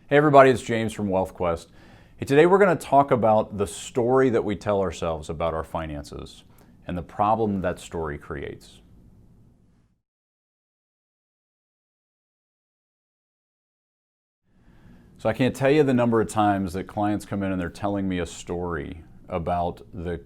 Hey everybody, it's James from Wealthquest. Hey, today we're going to talk about the story that we tell ourselves about our finances and the problem that story creates. So I can't tell you the number of times that clients come in and they're telling me a story about the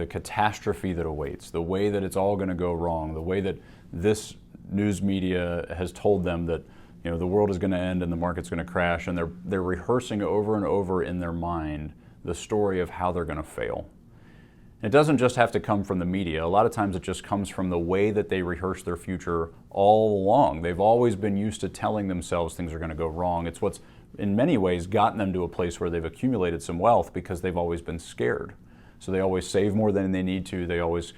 catastrophe that awaits, the way that it's all going to go wrong, the way that this news media has told them that the world is going to end and the market's going to crash, and they're rehearsing over and over in their mind the story of how they're going to fail. It doesn't just have to come from the media. A lot of times it just comes from the way that they rehearse their future all along. They've always been used to telling themselves things are going to go wrong. It's what's in many ways gotten them to a place where they've accumulated some wealth because they've always been scared. So they always save more than they need to. They always,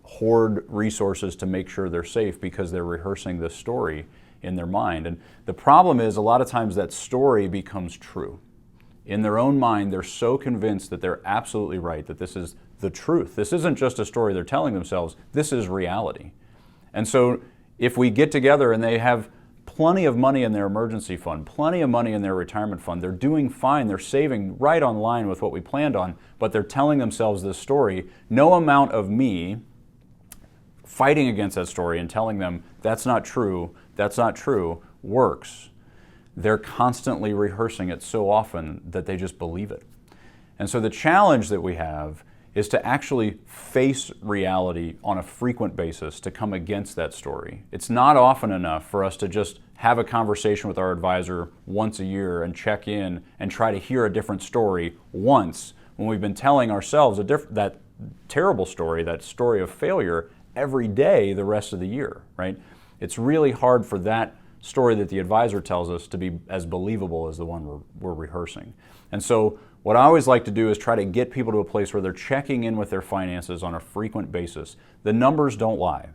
hoard resources to make sure they're safe because they're rehearsing this story in their mind. And the problem is a lot of times that story becomes true. In their own mind, they're so convinced that they're absolutely right, that this is the truth. This isn't just a story they're telling themselves, this is reality. And so if we get together and they have plenty of money in their emergency fund, plenty of money in their retirement fund, they're doing fine, they're saving right on line with what we planned on, but they're telling themselves this story, no amount of me fighting against that story and telling them that's not true works. They're constantly rehearsing it so often that they just believe it. And so the challenge that we have is to actually face reality on a frequent basis to come against that story. It's not often enough for us to just have a conversation with our advisor once a year and check in and try to hear a different story once when we've been telling ourselves that terrible story, that story of failure, every day the rest of the year, right? It's really hard for that story that the advisor tells us to be as believable as the one we're rehearsing. And so what I always like to do is try to get people to a place where they're checking in with their finances on a frequent basis. The numbers don't lie.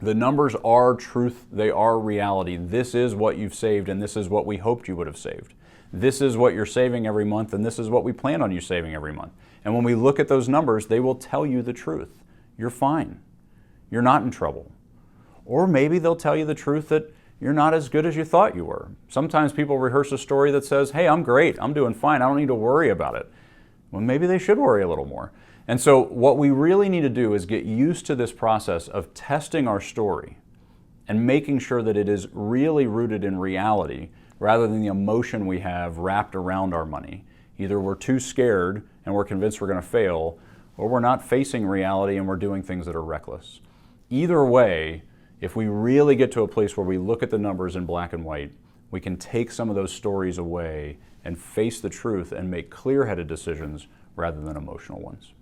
The numbers are truth. They are reality. This is what you've saved, and this is what we hoped you would have saved. This is what you're saving every month, and this is what we plan on you saving every month. And when we look at those numbers, they will tell you the truth. You're fine. You're not in trouble. Or maybe they'll tell you the truth that you're not as good as you thought you were. Sometimes people rehearse a story that says, hey, I'm great, I'm doing fine, I don't need to worry about it. Well, maybe they should worry a little more. And so what we really need to do is get used to this process of testing our story and making sure that it is really rooted in reality rather than the emotion we have wrapped around our money. Either we're too scared and we're convinced we're going to fail, or we're not facing reality and we're doing things that are reckless. Either way, if we really get to a place where we look at the numbers in black and white, we can take some of those stories away and face the truth and make clear-headed decisions rather than emotional ones.